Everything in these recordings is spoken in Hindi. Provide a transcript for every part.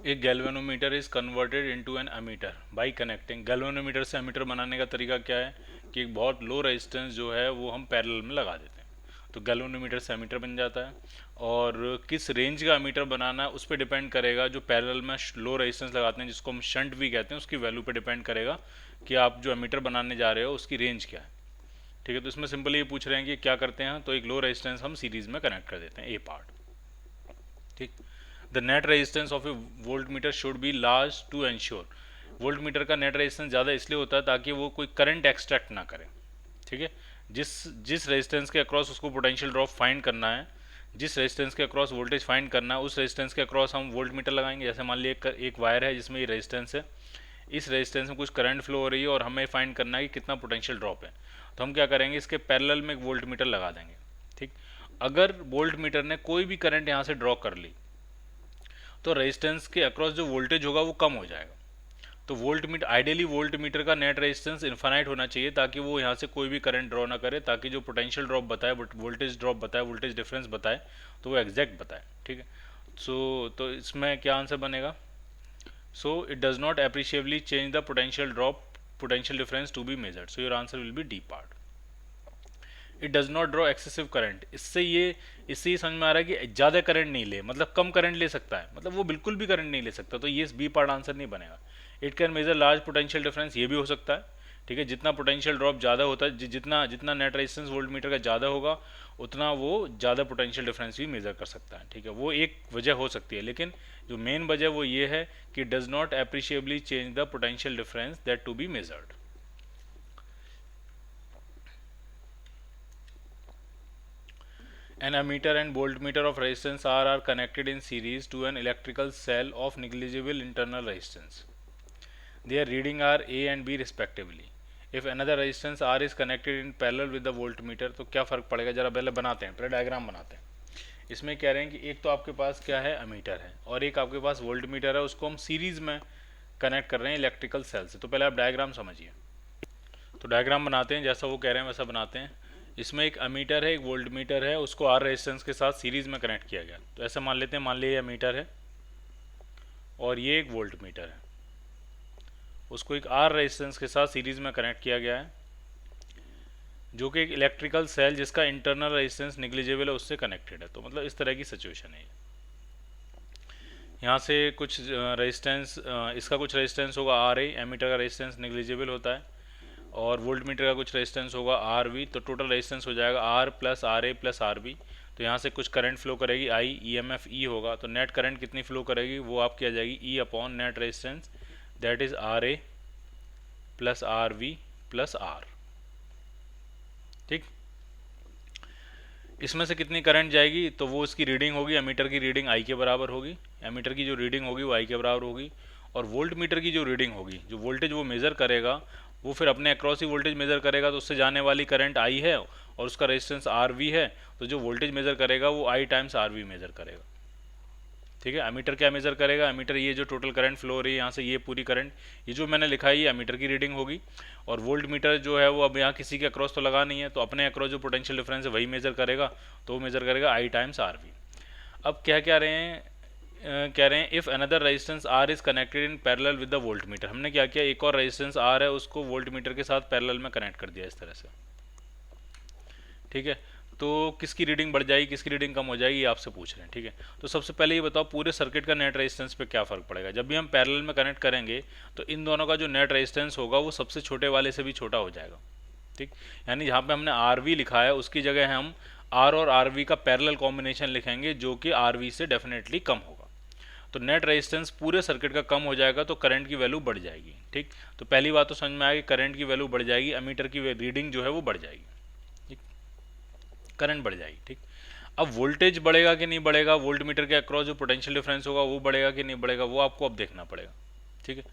एक galvanometer is converted into an ammeter by connecting. Galvanometer से एमीटर बनाने का तरीका क्या है कि एक बहुत लो रेजिस्टेंस जो है वो हम पैरेलल में लगा देते हैं, तो गैल्वेनोमीटर से एमीटर बन जाता है। और किस रेंज का एमीटर बनाना है उस पर डिपेंड करेगा, जो पैरेलल में लो रेजिस्टेंस लगाते हैं जिसको हम शंट भी कहते हैं, उसकी वैल्यू पे डिपेंड करेगा कि आप जो एमीटर बनाने जा रहे हो उसकी रेंज क्या है। ठीक है, तो इसमें सिंपली ये पूछ रहे हैं कि क्या करते हैं, तो एक लो रेजिस्टेंस हम सीरीज में कनेक्ट कर देते हैं, ए पार्ट। ठीक। The net resistance of a voltmeter should be large to ensure. Voltmeter का नेट रेजिस्टेंस ज़्यादा इसलिए होता है ताकि वो कोई करंट एक्सट्रैक्ट ना करे। ठीक है, जिस जिस रेजिस्टेंस के अक्रॉस उसको पोटेंशियल ड्रॉप फाइंड करना है, जिस रेजिस्टेंस के अक्रॉस वोल्टेज फाइंड करना है, उस रेजिस्टेंस के अक्रॉस हम वोल्ट मीटर लगाएंगे। जैसे मान लीजिए एक वायर है जिसमें ये रेजिस्टेंस है, इस रेजिस्टेंस में कुछ करंट फ्लो हो रही है और हमें फाइंड करना है कि कितना पोटेंशियल ड्रॉप है, तो हम क्या करेंगे, इसके पैरेलल में एक वोल्ट मीटर लगा देंगे। ठीक। अगर वोल्ट मीटर ने कोई भी करंट यहाँ से ड्रॉ कर ली तो रेजिस्टेंस के अक्रॉस जो वोल्टेज होगा वो कम हो जाएगा। तो volt meter, ideally volt meter का नेट रेजिस्टेंस इन्फानाइट होना चाहिए ताकि वो यहाँ से कोई भी करंट ड्रॉ ना करे, ताकि जो पोटेंशियल ड्रॉप बताए, वोल्टेज ड्रॉप बताए, वोल्टेज डिफरेंस बताए, तो वो एग्जैक्ट बताए। ठीक है, तो इसमें क्या आंसर बनेगा, so it does not appreciably change the potential difference to be measured, so your answer will be D part. It does not draw excessive current. इससे ये समझ में आ रहा है कि ज़्यादा करंट नहीं ले, मतलब कम करंट ले सकता है, मतलब वो बिल्कुल भी करंट नहीं ले सकता, तो ये बी पार्ट आंसर नहीं बनेगा। It can measure large potential difference, ये भी हो सकता है। ठीक है, जितना पोटेंशियल ड्रॉप ज़्यादा होता है, जितना जितना नेट रेजिस्टेंस वोल्ट मीटर का ज़्यादा होगा उतना वो ज़्यादा पोटेंशियल डिफरेंस भी मेजर कर सकता है। ठीक है, वो एक वजह हो सकती है, लेकिन जो मेन वजह वो ये है कि does not appreciably change the potential difference that to be measured. An ammeter and voltmeter of resistance R are connected in series to an electrical cell of negligible internal resistance. Their reading are A and B respectively. If another resistance R is connected in parallel with the voltmeter, तो क्या फ़र्क पड़ेगा, जरा पहले बनाते हैं, पहले डायग्राम बनाते हैं। इसमें कह रहे हैं कि एक तो आपके पास क्या है, अमीटर है, और एक आपके पास वोल्ट मीटर है, उसको हम सीरीज़ में कनेक्ट कर रहे हैं इलेक्ट्रिकल सेल से। तो पहले आप डायग्राम समझिए। तो डायग्राम बनाते हैं, जैसा वो कह रहे हैं वैसा बनाते हैं। इसमें एक अमीटर है, एक वोल्ट मीटर है, उसको आर रेजिस्टेंस के साथ सीरीज़ में कनेक्ट किया गया। तो ऐसा मान लेते हैं, मान लीजिए ये अमीटर है और ये एक वोल्ट मीटर है, उसको एक आर रेजिस्टेंस के साथ सीरीज़ में कनेक्ट किया गया है, जो कि एक इलेक्ट्रिकल सेल जिसका इंटरनल रेजिस्टेंस निग्लिजिबल है उससे कनेक्टेड है। तो मतलब इस तरह की सिचुएशन है। यहाँ से कुछ रेजिस्टेंस, इसका कुछ रेजिस्टेंस होगा आर ए, एमीटर का रेजिस्टेंस निग्लिजिबल होता है, और वोल्ट मीटर का कुछ रेजिस्टेंस होगा आर वी, तो टोटल रेजिस्टेंस हो जाएगा R plus R A plus R B. तो यहाँ से कुछ करंट फ्लो करेगी आई, ई एम एफ ई होगा, तो नेट करंट कितनी फ्लो करेगी वो आपकी आ जाएगी E upon net resistance, that is R A plus R V plus R. ठीक, इसमें से कितनी करंट जाएगी, तो वो इसकी रीडिंग होगी, एमीटर की रीडिंग आई के बराबर होगी, एमीटर की जो रीडिंग होगी वो आई के बराबर होगी, और वोल्ट मीटर की जो रीडिंग होगी, जो वोल्टेज वो मेज़र करेगा, वो फिर अपने अक्रॉस ही वोल्टेज मेज़र करेगा, तो उससे जाने वाली करंट आई है और उसका रेजिस्टेंस आर वी है, तो जो वोल्टेज मेज़र करेगा वो आई टाइम्स आर वी मेज़र करेगा। ठीक है, एमीटर क्या मेज़र करेगा, एमीटर ये जो टोटल करंट फ्लो हो रही है यहाँ से, ये पूरी करंट, ये जो मैंने लिखा है ये एमीटर की रीडिंग होगी, और वोल्ट मीटर जो है वो अब यहाँ किसी के अक्रॉस तो लगा नहीं है, तो अपने अक्रॉस जो पोटेंशियल डिफरेंस है वही मेज़र करेगा, तो वो मेज़र करेगा आई टाइम्स आर वी। अब क्या कह रहे हैं, कह रहे हैं if another resistance R is connected in parallel with the volt meter. हमने क्या किया, एक और रेजिस्टेंस आर है उसको वोल्ट मीटर के साथ पैरेलल में कनेक्ट कर दिया इस तरह से। ठीक है, तो किसकी रीडिंग बढ़ जाएगी, किसकी रीडिंग कम हो जाएगी, ये आपसे पूछ रहे हैं। ठीक है, तो सबसे पहले ये बताओ पूरे सर्किट का नेट रेजिस्टेंस पे क्या फ़र्क पड़ेगा। जब भी हम पैरेलल में कनेक्ट करेंगे तो इन दोनों का जो नेट रेजिस्टेंस होगा वो सबसे छोटे वाले से भी छोटा हो जाएगा। ठीक, यानी जहाँ पे हमने आर वी लिखा है उसकी जगह हम आर और आर वी का पैरेलल कॉम्बिनेशन लिखेंगे, जो कि आर वी से डेफिनेटली कम होगा। तो नेट रेजिस्टेंस पूरे सर्किट का कम हो जाएगा, तो करंट की वैल्यू बढ़ जाएगी। ठीक, तो पहली बात तो समझ में आएगी, करंट की वैल्यू बढ़ जाएगी, एमीटर की रीडिंग जो है वो बढ़ जाएगी, करंट बढ़ जाएगी। ठीक, अब वोल्टेज बढ़ेगा कि नहीं बढ़ेगा, वोल्ट मीटर के अक्रॉस जो पोटेंशियल डिफरेंस होगा वो बढ़ेगा कि नहीं बढ़ेगा, वो आपको अब देखना पड़ेगा। ठीक है,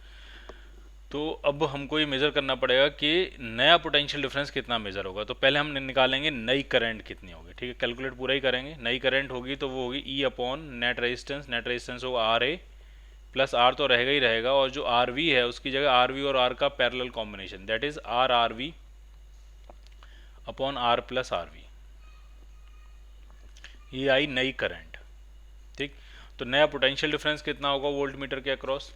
तो अब हमको ये मेज़र करना पड़ेगा कि नया पोटेंशियल डिफरेंस कितना मेज़र होगा। तो पहले हम निकालेंगे नई करंट कितनी होगी। ठीक है, कैलकुलेट पूरा ही करेंगे। नई करंट होगी तो वो होगी ई upon net resistance, net resistance होगा आर ए प्लस आर तो रहेगा ही रहेगा, और जो आर वी है उसकी जगह आर वी और आर का parallel combination, that is R R V upon R plus R V, ये आई नई करंट। ठीक, तो नया पोटेंशियल डिफरेंस कितना होगा वोल्ट मीटर के अक्रॉस।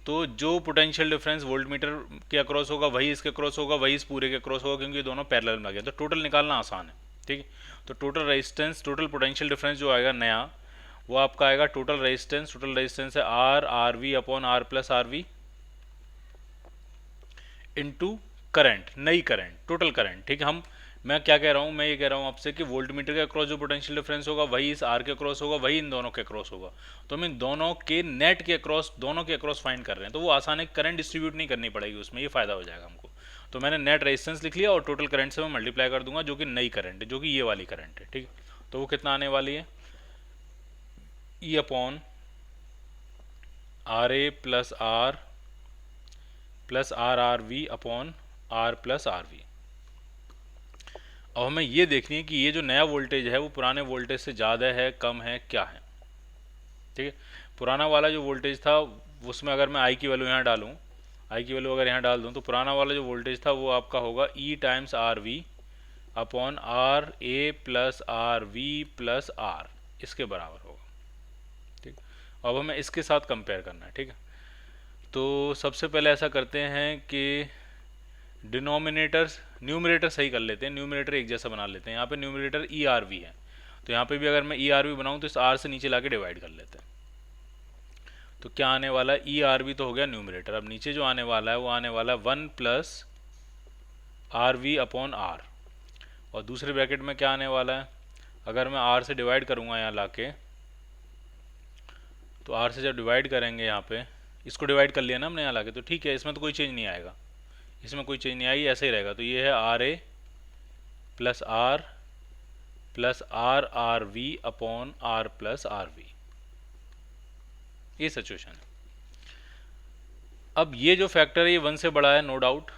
तो जो पोटेंशियल डिफरेंस वोल्ट मीटर के अक्रॉस होगा वही इसके अक्रॉस होगा, वही इस पूरे के अक्रॉस होगा, क्योंकि ये दोनों पैरेलल में आ गया। तो टोटल निकालना आसान है, ठीक है। तो total resistance, total potential difference जो आएगा नया, वो आपका आएगा टोटल रेजिस्टेंस है R V upon R plus R V into current, नई करंट, टोटल करंट, ठीक है। मैं क्या कह रहा हूँ, मैं ये कह रहा हूँ आपसे कि वोल्ट मीटर के अक्रॉस जो पोटेंशियल डिफरेंस होगा वही इस आर के अक्रॉस होगा, वही इन दोनों के अक्रॉस होगा। तो हम इन दोनों के नेट के अक्रॉस, दोनों के अक्रॉस फाइंड कर रहे हैं, तो वो आसान है, करंट डिस्ट्रीब्यूट नहीं करनी पड़ेगी उसमें, ये फायदा हो जाएगा हमको। तो मैंने नेट रेजिस्टेंस लिख लिया और टोटल करंट से मैं मल्टीप्लाई कर दूंगा, जो कि नई करंट है, जो कि ये वाली करंट है, ठीक है। तो वो कितना आने वाली है, E upon R A plus R R V upon R plus R V. अब हमें ये देखनी है कि ये जो नया वोल्टेज है वो पुराने वोल्टेज से ज़्यादा है, कम है, क्या है, ठीक है। पुराना वाला जो वोल्टेज था उसमें अगर मैं आई की वैल्यू यहाँ डालूँ, आई की वैल्यू अगर यहाँ डाल दूँ, तो पुराना वाला जो वोल्टेज था वो आपका होगा E times R V upon R A plus R V plus R, इसके बराबर होगा, ठीक। अब हमें इसके साथ कंपेयर करना है, ठीक है। तो सबसे पहले ऐसा करते हैं कि न्यूमरेटर सही कर लेते हैं, न्यूमरेटर एक जैसा बना लेते हैं। यहाँ पे न्यूमरेटर ई आर वी है, तो यहाँ पे भी अगर मैं ई आर वी बनाऊँ तो इस आर से नीचे लाके डिवाइड कर लेते हैं। तो क्या आने वाला है, ई आर वी तो हो गया न्यूमरेटर। अब नीचे जो आने वाला है वो आने वाला है 1 plus R V upon R, और दूसरे ब्रैकेट में क्या आने वाला है, अगर मैं आर से डिवाइड करूँगा यहाँ लाके, तो आर से जब डिवाइड करेंगे, यहाँ पे इसको डिवाइड कर लिया ना हमने यहाँ लाके, तो ठीक है, इसमें तो कोई चेंज नहीं आएगा, इसमें कोई चेंज नहीं आई, ऐसे ही रहेगा। तो ये है R A plus R R V upon R plus R V, ये सिचुएशन है। अब ये जो फैक्टर है ये 1 से बड़ा है, नो डाउट,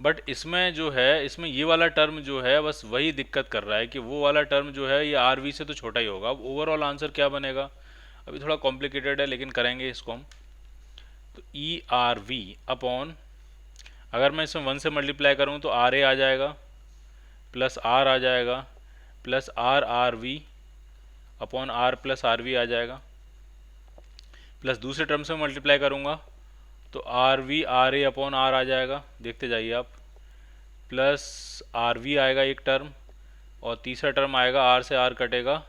बट इसमें जो है, इसमें ये वाला टर्म जो है बस वही दिक्कत कर रहा है कि वो वाला टर्म जो है ये आर वी से तो छोटा ही होगा। अब ओवरऑल आंसर क्या बनेगा, अभी थोड़ा कॉम्प्लिकेटेड है लेकिन करेंगे इसको हम। तो ई आर वी अपॉन, अगर मैं इसमें 1 से मल्टीप्लाई करूँ तो आर ए आ जाएगा प्लस आर आ जाएगा plus R V upon R plus R V आ जाएगा, प्लस दूसरे टर्म से मल्टीप्लाई करूँगा तो R V R A upon R आ जाएगा, देखते जाइए आप, प्लस आर वी आएगा एक टर्म, और तीसरा टर्म आएगा आर से आर कटेगा,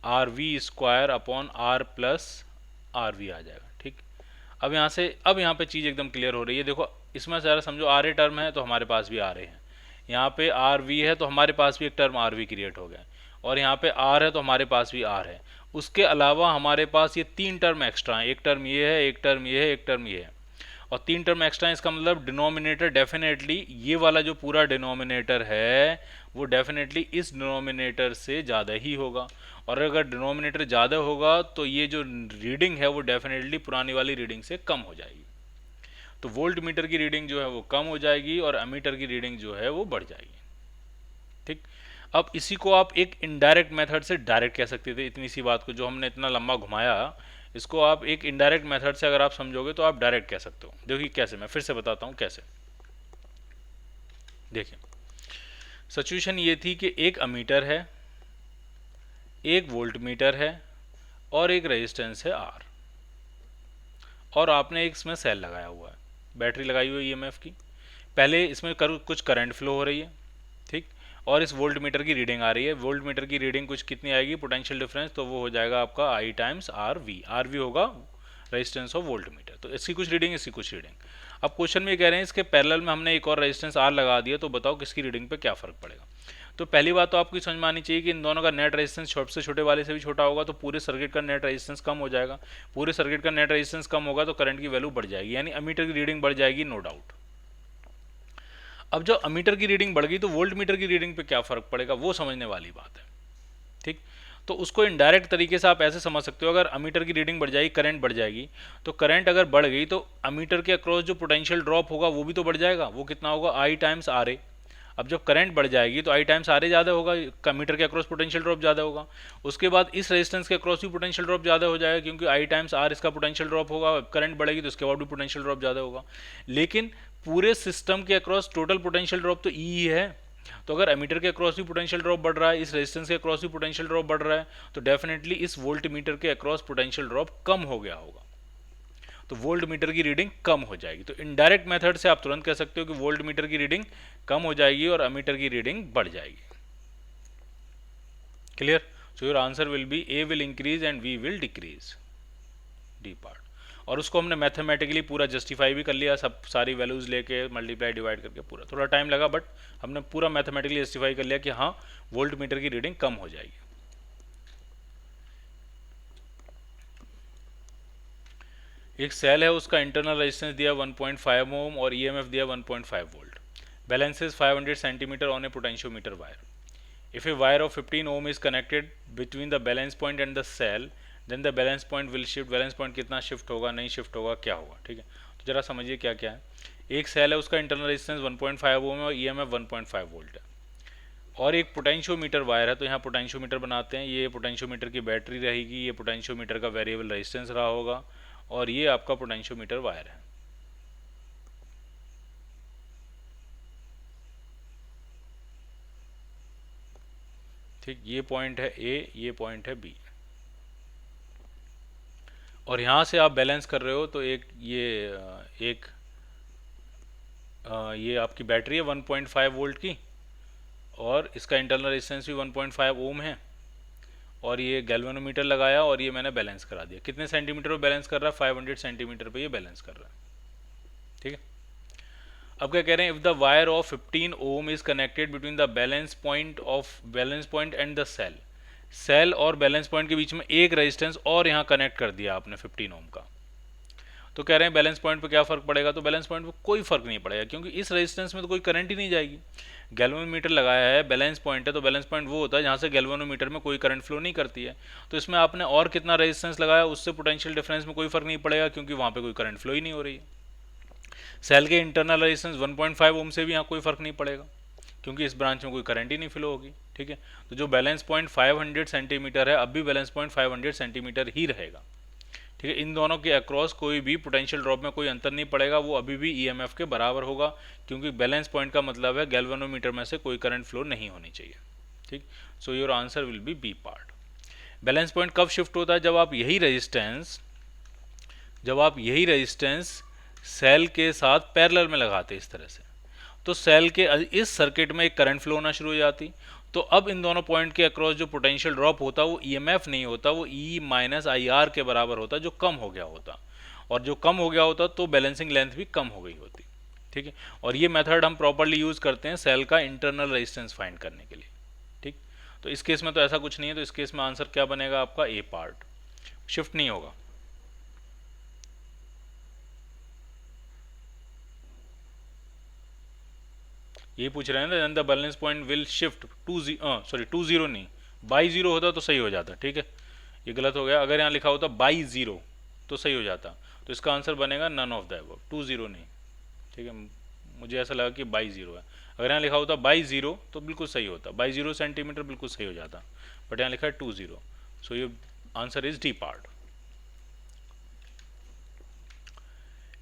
R V square upon R plus R V आ जाएगा, ठीक। अब यहाँ पे चीज़ एकदम क्लियर हो रही है। देखो इसमें ज़रा समझो, आर ए टर्म है तो हमारे पास भी आर ए है, यहाँ पे आर वी है तो हमारे पास भी एक टर्म आर वी क्रिएट हो गया, और यहाँ पे आर है तो हमारे पास भी आर है। उसके अलावा हमारे पास ये 3 टर्म एक्स्ट्रा हैं, एक टर्म ये है, एक टर्म ये है, एक टर्म ये है, और 3 टर्म एक्स्ट्रा है। इसका मतलब डिनोमिनेटर डेफिनेटली, ये वाला जो पूरा डिनोमिनेटर है वो डेफिनेटली इस डिनोमिनेटर से ज़्यादा ही होगा, और अगर डिनोमिनेटर ज़्यादा होगा तो ये जो रीडिंग है वो डेफिनेटली पुरानी वाली रीडिंग से कम हो जाएगी। तो वोल्ट मीटर की रीडिंग जो है वो कम हो जाएगी और एमीटर की रीडिंग जो है वो बढ़ जाएगी, ठीक। अब इसी को आप एक इनडायरेक्ट मेथड से डायरेक्ट कह सकते थे, इतनी सी बात को जो हमने इतना लंबा घुमाया, इसको आप एक इनडायरेक्ट मेथड से अगर आप समझोगे तो आप डायरेक्ट कह सकते हो। देखिए कैसे, मैं फिर से बताता हूँ कैसे। देखिए सिचुएशन ये थी कि एक अमीटर है, एक वोल्ट मीटर है, और एक रेजिस्टेंस है आर, और आपने एक इसमें सेल लगाया हुआ है, बैटरी लगाई हुई है ईएमएफ की। पहले इसमें कुछ करंट फ्लो हो रही है, ठीक, और इस वोल्ट मीटर की रीडिंग आ रही है। वोल्ट मीटर की रीडिंग कुछ कितनी आएगी, पोटेंशियल डिफरेंस, तो वो हो जाएगा आपका आई टाइम्स आर वी होगा रेजिस्टेंस ऑफ वोल्ट मीटर। तो इसकी कुछ रीडिंग, इसकी कुछ रीडिंग। अब क्वेश्चन में कह रहे हैं इसके पैरेलल में हमने एक और रेजिस्टेंस आर लगा दिया, तो बताओ किसकी रीडिंग पे क्या फर्क पड़ेगा। तो पहली बात तो आपको समझ में आनी चाहिए कि इन दोनों का नेट रेजिस्टेंस छोटे से छोटे वाले से भी छोटा होगा, तो पूरे सर्किट का नेट रेजिस्टेंस कम हो जाएगा। पूरे सर्किट का नेट रेजिस्टेंस कम होगा तो करंट की वैल्यू बढ़ जाएगी, यानी अमीटर की रीडिंग बढ़ जाएगी, नो डाउट। अब जब अमीटर की रीडिंग बढ़ गई तो वोल्ट मीटर की रीडिंग पे क्या फर्क पड़ेगा, वो समझने वाली बात है, ठीक। तो उसको इनडायरेक्ट तरीके से आप ऐसे समझ सकते हो, अगर अमीटर की रीडिंग बढ़ जाएगी, करंट बढ़ जाएगी, तो करंट अगर बढ़ गई तो अमीटर के अक्रॉस जो पोटेंशियल ड्रॉप होगा वो भी तो बढ़ जाएगा। वो कितना होगा, आई टाइम्स आर ए। अब जब करंट बढ़ जाएगी तो आई टाइम्स आर ए ज़्यादा होगा, अमीटर के अक्रॉस पोटेंशियल ड्रॉप ज़्यादा होगा। उसके बाद इस रेजिस्टेंस के अक्रॉस भी पोटेंशियल ड्रॉप ज़्यादा हो जाएगा, क्योंकि आई टाइम्स आर इसका पोटेंशियल ड्रॉप होगा। करंट बढ़ेगी तो उसके बाद भी पोटेंशियल ड्रॉप ज़्यादा होगा, लेकिन पूरे सिस्टम के अक्रॉस टोटल पोटेंशियल ड्रॉप तो ई ही है, तो अगर एमीटर के अक्रॉस भी पोटेंशियल ड्रॉप बढ़ रहा है, इस रेजिस्टेंस के अक्रॉस भी पोटेंशियल ड्रॉप बढ़ रहा है, तो डेफिनेटली इस वोल्ट मीटर के अक्रॉस पोटेंशियल ड्रॉप कम हो गया होगा, तो वोल्ट मीटर की रीडिंग कम हो जाएगी। तो इनडायरेक्ट मेथड से आप तुरंत कह सकते हो कि वोल्ट मीटर की रीडिंग कम हो जाएगी और अमीटर की रीडिंग बढ़ जाएगी। Clear? So your answer will be A will increase and V will decrease, D part. और उसको हमने मैथमेटिकली पूरा जस्टिफाई भी कर लिया, सब सारी वैल्यूज लेके मल्टीप्लाई डिवाइड करके पूरा, थोड़ा टाइम लगा बट हमने पूरा मैथमेटिकली जस्टिफाई कर लिया कि हाँ वोल्ट मीटर की रीडिंग कम हो जाएगी। एक सेल है, उसका इंटरनल रेजिस्टेंस दिया 1.5 ओम और ईएमएफ दिया 1.5 volt, balances 500 centimeter on a potentiometer wire. If a wire of 15 ohm is connected between the balance point and the cell, then the balance point will shift. balance point कितना शिफ्ट होगा, नहीं शिफ्ट होगा, क्या होगा? ठीक है, तो जरा समझिए क्या क्या है। एक सेल है, उसका इंटरनल रेजिस्टेंस 1.5 ओम है और ईएमएफ 1.5 वोल्ट है, और एक पोटेंशियोमीटर वायर है। तो यहाँ पोटेंशियोमीटर बनाते हैं, ये पोटेंशियोमीटर की बैटरी रहेगी, ये पोटेंशियोमीटर का वेरिएबल रेजिस्टेंस रहा होगा, और ये आपका पोटेंशियोमीटर वायर है। ठीक, ये पॉइंट है ए, ये पॉइंट है बी, और यहाँ से आप बैलेंस कर रहे हो तो ये आपकी बैटरी है 1.5 वोल्ट की, और इसका इंटरनल रेजिस्टेंस भी 1.5 ओम है, और ये गैल्वेनोमीटर लगाया और ये मैंने बैलेंस करा दिया। कितने सेंटीमीटर पे बैलेंस कर रहा है? 500 सेंटीमीटर पे ये बैलेंस कर रहा है। ठीक है, अब क्या कह रहे हैं? If the wire of 15 ohm is connected between the balance point and the cell, cell और बैलेंस पॉइंट के बीच में एक रेजिस्टेंस और यहाँ कनेक्ट कर दिया आपने 15 ओम का, तो कह रहे हैं बैलेंस पॉइंट पे क्या फर्क पड़ेगा? तो बैलेंस पॉइंट पे कोई फर्क नहीं पड़ेगा, क्योंकि इस रेजिस्टेंस में तो कोई करंट ही नहीं जाएगी। गैल्वेनोमीटर लगाया है, बैलेंस पॉइंट है, तो बैलेंस पॉइंट वो होता है जहाँ से गैल्वेनोमीटर में कोई करंट फ्लो नहीं करती है। तो इसमें आपने और कितना रेजिस्टेंस लगाया, उससे पोटेंशियल डिफरेंस में कोई फर्क नहीं पड़ेगा, क्योंकि वहाँ पे कोई करंट फ्लो ही नहीं हो रही है। सेल के इंटरनल रेजिस्टेंस 1.5 ओम से भी यहाँ कोई फर्क नहीं पड़ेगा, क्योंकि इस ब्रांच में कोई करंट ही नहीं फ्लो होगी। ठीक है, तो जो बैलेंस पॉइंट 500 सेंटीमीटर है, अब भी बैलेंस पॉइंट 500 सेंटीमीटर ही रहेगा। ठीक है, इन दोनों के अक्रॉस कोई भी पोटेंशियल ड्रॉप में कोई अंतर नहीं पड़ेगा, वो अभी भी ईएमएफ के बराबर होगा, क्योंकि बैलेंस पॉइंट का मतलब है गैल्वेनोमीटर में से कोई करंट फ्लो नहीं होनी चाहिए। ठीक, so your answer will be B part. Balance point कब शिफ्ट होता है? जब आप यही रेजिस्टेंस सेल के साथ पैरेलल में लगाते इस तरह से, तो सेल के इस सर्किट में एक करंट फ्लो होना शुरू हो जाती। तो अब इन दोनों पॉइंट के अक्रॉस जो पोटेंशियल ड्रॉप होता वो ईएमएफ नहीं होता, वो ई माइनस आई आर के बराबर होता, जो कम हो गया होता, और जो कम हो गया होता तो बैलेंसिंग लेंथ भी कम हो गई होती। ठीक है, और ये मेथड हम प्रॉपरली यूज़ करते हैं सेल का इंटरनल रेजिस्टेंस फाइंड करने के लिए। ठीक, तो इस केस में तो ऐसा कुछ नहीं है, तो इस केस में आंसर क्या बनेगा आपका? ए पार्ट, शिफ्ट नहीं होगा। ये पूछ रहे हैं ना, the balance point will shift 2 0 नहीं, बाई 0 होता तो सही हो जाता। ठीक है, ये गलत हो गया, अगर यहाँ लिखा होता बाई 0 तो सही हो जाता, तो इसका आंसर बनेगा नन ऑफ द अबव, 2 0 नहीं। ठीक है, मुझे ऐसा लगा कि बाई 0 है, अगर यहाँ लिखा होता बाई 0 तो बिल्कुल सही होता, बाई 0 सेंटीमीटर बिल्कुल सही हो जाता, बट यहाँ लिखा है 2 0, सो ये answer is D part.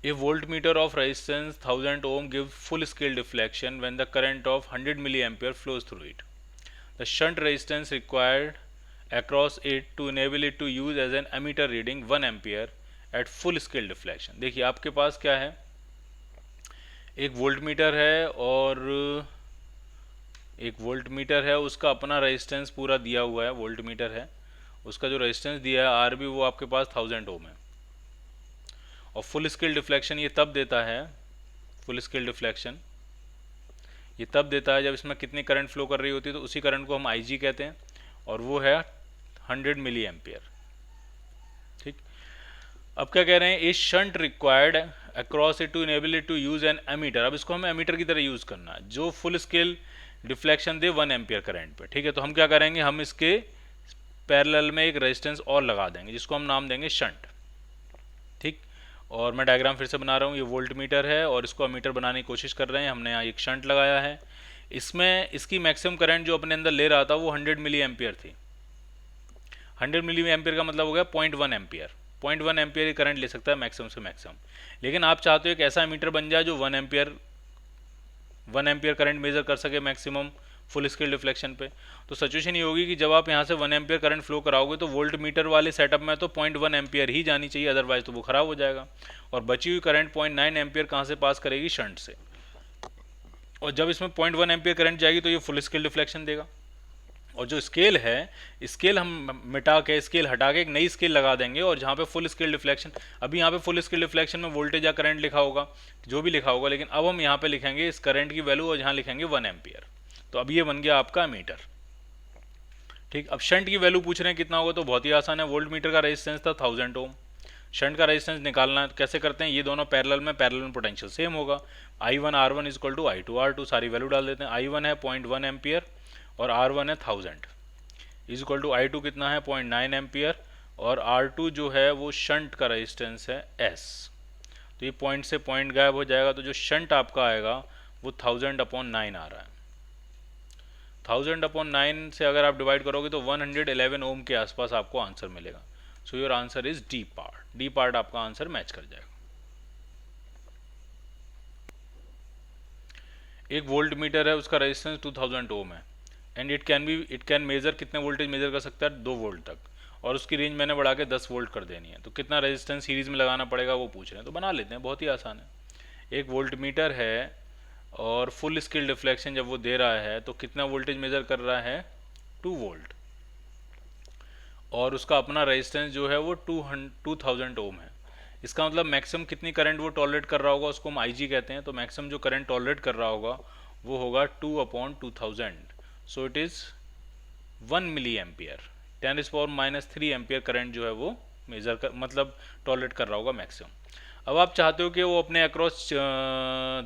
A voltmeter of resistance 1000 ohm gives full scale deflection when the current of 100 milliampere flows through it. The shunt resistance required across it to enable it to use as an ammeter reading 1 ampere at full scale deflection. देखिए आपके पास क्या है, एक वोल्टमीटर है और उसका अपना रेजिस्टेंस पूरा दिया हुआ है, वोल्टमीटर है, उसका जो रेजिस्टेंस दिया है आर बी, वो आपके पास 1000 ओम है, और फुल स्केल डिफ्लेक्शन ये तब देता है, फुल स्केल डिफ्लेक्शन ये तब देता है जब इसमें कितनी करंट फ्लो कर रही होती है, तो उसी करंट को हम आईजी कहते हैं, और वो है 100 मिली एम्पियर। ठीक, अब क्या कह रहे हैं? A shunt required across it to enable it to use an ammeter. अब इसको हमें एमीटर की तरह यूज करना है, जो फुल स्केल डिफ्लेक्शन दे 1 एम्पियर करंट पे। ठीक है, तो हम क्या करेंगे, हम इसके पैरेलल में एक रेजिस्टेंस और लगा देंगे, जिसको हम नाम देंगे शंट। ठीक, और मैं डायग्राम फिर से बना रहा हूँ, ये वोल्ट मीटर है और इसको अमीटर बनाने की कोशिश कर रहे हैं, हमने यहाँ एक शंट लगाया है, इसमें इसकी मैक्सिमम करंट जो अपने अंदर ले रहा था वो 100 मिली एम्पियर थी। 100 मिली एम्पियर का मतलब हो गया 0.1 एम्पियर, 0.1 एम्पियर ही करंट ले सकता है मैक्सिमम से मैक्सिमम। लेकिन आप चाहते हो एक ऐसा मीटर बन जाए जो 1 1 एम्पियर करंट मेजर कर सके मैक्सिमम फुल स्केल डिफ्लेक्शन पे। तो सिचुएशन ये होगी कि जब आप यहाँ से 1 एम्पियर करंट फ्लो कराओगे तो वोल्ट मीटर वाले सेटअप में तो 0.1 एम्पियर ही जानी चाहिए, अदरवाइज तो वो खराब हो जाएगा। और बची हुई करंट 0.9 एम्पियर कहाँ से पास करेगी, शंट से। और जब इसमें 0.1 एम्पियर करंट जाएगी तो ये फुल स्केल डिफ्लेक्शन देगा। और जो स्केल है, स्केल हम मिटा के, स्केल हटा के एक नई स्केल लगा देंगे, और जहाँ पे फुल स्केल डिफ्लेक्शन, अभी यहाँ पे फुल स्केल डिफ्लेक्शन में वोल्टेज या करंट लिखा होगा, जो भी लिखा होगा, लेकिन अब हम यहाँ पे लिखेंगे इस करंट की वैल्यू और यहाँ लिखेंगे 1 एम्पियर। तो अब ये बन गया आपका मीटर। ठीक, अब शंट की वैल्यू पूछ रहे हैं कितना होगा, तो बहुत ही आसान है। वोल्ट मीटर का रेजिस्टेंस था 1000 ओम, शंट का रेजिस्टेंस निकालना कैसे करते हैं, ये दोनों पैरेलल में पोटेंशियल सेम होगा। I1 R1 equal to I2 R2, सारी वैल्यू डाल देते हैं। I1 है 0.1 एम्पियर और R1 है 1000 इज इक्वल टू I2 कितना है 0.9 एम्पियर, और R2 जो है वो शंट का रेजिस्टेंस है S। तो ये पॉइंट से पॉइंट गायब हो जाएगा, तो जो शंट आपका आएगा वो 1000/9 आ रहा है। 1000/9 से अगर आप डिवाइड करोगे तो 111 ओम के आसपास आपको आंसर मिलेगा। सो your answer is D part. D part आपका आंसर मैच कर जाएगा। एक वोल्ट मीटर है, उसका रेजिस्टेंस 2000 ओम है, एंड इट कैन मेजर, कितने वोल्टेज मेजर कर सकता है, 2 वोल्ट तक, और उसकी रेंज मैंने बढ़ा के 10 वोल्ट कर देनी है। तो कितना रेजिस्टेंस सीरीज में लगाना पड़ेगा वो पूछ रहे हैं, तो बना लेते हैं, बहुत ही आसान है। एक वोल्ट मीटर है और फुल स्केल डिफ्लेक्शन जब वो दे रहा है तो कितना वोल्टेज मेजर कर रहा है, 2 वोल्ट, और उसका अपना रेजिस्टेंस जो है वो 2000 ओम है। इसका मतलब मैक्सिमम कितनी करंट वो टॉलरेट कर रहा होगा, उसको हम IG कहते हैं। तो मैक्सिमम जो करंट टॉलरेट कर रहा होगा वो होगा 2/2000। So it is 1 milliampere, 10⁻³ ampere current जो है वो मेजर कर, मतलब टॉलरेट कर रहा होगा मैक्सिमम। अब आप चाहते हो कि वो अपने अक्रॉस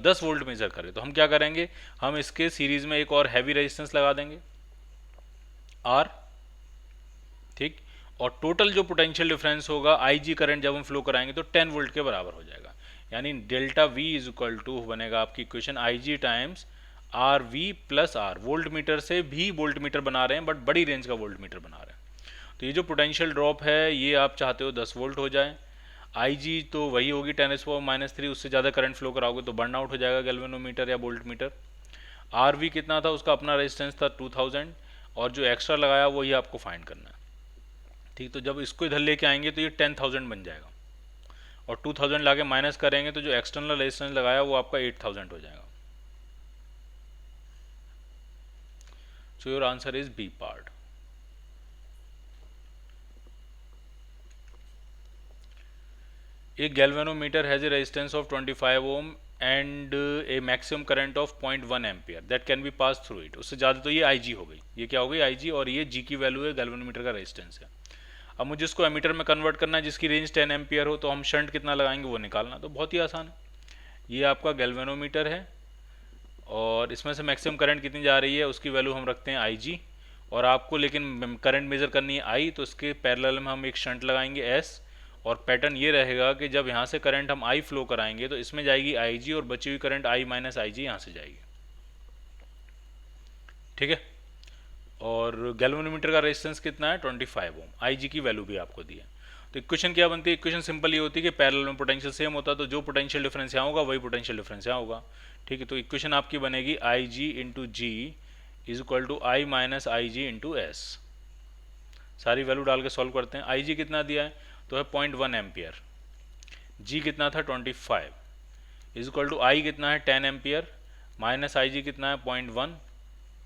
10 वोल्ट मेजर करे, तो हम क्या करेंगे, हम इसके सीरीज में एक और हैवी रेजिस्टेंस लगा देंगे R, ठीक, और टोटल जो पोटेंशियल डिफरेंस होगा IG करंट जब हम फ्लो कराएंगे तो 10 वोल्ट के बराबर हो जाएगा। यानी delta V is equal to बनेगा आपकी equation IG times RV plus R। Voltmeter से भी वोल्ट मीटर बना रहे हैं, बट बड़ी रेंज का वोल्ट मीटर बना रहे हैं। तो ये जो पोटेंशियल ड्रॉप है ये आप चाहते हो 10 वोल्ट हो जाए। IG तो वही होगी 10⁻³ उससे ज़्यादा करंट फ्लो कराओगे तो बर्न आउट हो जाएगा गैल्वेनोमीटर या वोल्ट मीटर। RV कितना था, उसका अपना रेजिस्टेंस था 2000, और जो एक्स्ट्रा लगाया वही आपको फाइंड करना है। ठीक, तो जब इसको इधर लेके आएंगे तो ये 10,000 बन जाएगा, और 2000 लाके माइनस करेंगे तो जो एक्सटर्नल रेजिस्टेंस लगाया वो आपका 8000 हो जाएगा। So your answer is B part. एक galvanometer has a resistance of 25 ohm and a maximum current of 0.1 ampere that can be pass through it. उससे ज़्यादा तो ये IG हो गई, ये क्या हो गई IG, और ये G की वैल्यू है, गैल्वेनोमीटर का रेजिस्टेंस है। अब मुझे इसको एमीटर में कन्वर्ट करना है जिसकी रेंज 10 एम्पियर हो, तो हम शंट कितना लगाएंगे वो निकालना, तो बहुत ही आसान है। ये आपका गैल्वेनोमीटर है और इसमें से मैक्सिमम करंट कितनी जा रही है उसकी वैल्यू हम रखते हैं IG, और आपको लेकिन करंट मेजर करनी है I, तो इसके पैरेलल में हम एक शंट लगाएंगे S, और पैटर्न ये रहेगा कि जब यहाँ से करंट हम I फ्लो कराएंगे तो इसमें जाएगी IG, और बची हुई करंट I माइनस IG यहाँ से जाएगी। ठीक है, और गैल्वेनोमीटर का रेजिस्टेंस कितना है 25 ओम, IG की वैल्यू भी आपको दी है। तो इक्वेशन क्या बनती है, इक्वेशन सिंपल ये होती है कि पैरेलल में पोटेंशियल सेम होता है, तो जो पोटेंशियल डिफरेंस यहाँ होगा वही पोटेंशियल डिफरेंस यहाँ होगा। ठीक है, तो इक्वेशन आपकी बनेगी IG into G is equal to I minus IG into S। सारी वैल्यू डाल के सॉल्व करते हैं। IG कितना दिया है, तो है 0.1 एम्पियर, G कितना था 25, इज इक्वल टू I कितना है 10 एम्पियर, माइनस IG कितना है 0.1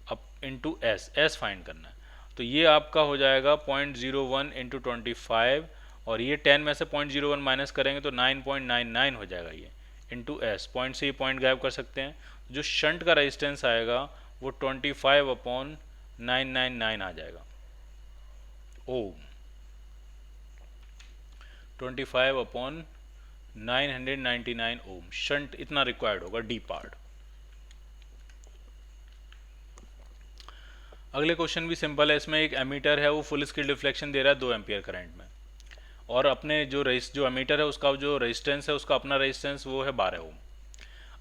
अब इंटू S फाइंड करना है। तो ये आपका हो जाएगा 0.01 इंटू 25, और ये 10 में से 0.01 माइनस करेंगे तो 9.99 हो जाएगा ये, इंटू S। पॉइंट से ये पॉइंट गायब कर सकते हैं। जो शंट का रेजिस्टेंस आएगा वो 25/999 आ जाएगा ओम, 25/999 ओम शंट इतना रिक्वायर्ड होगा, डी पार्ट। अगले क्वेश्चन भी सिंपल है, इसमें एक एमीटर है वो फुल स्केल डिफ्लेक्शन दे रहा है 2 एम्पियर करंट में, और अपने जो एमीटर है उसका जो रेजिस्टेंस है उसका अपना रेजिस्टेंस वो है 12 ओम।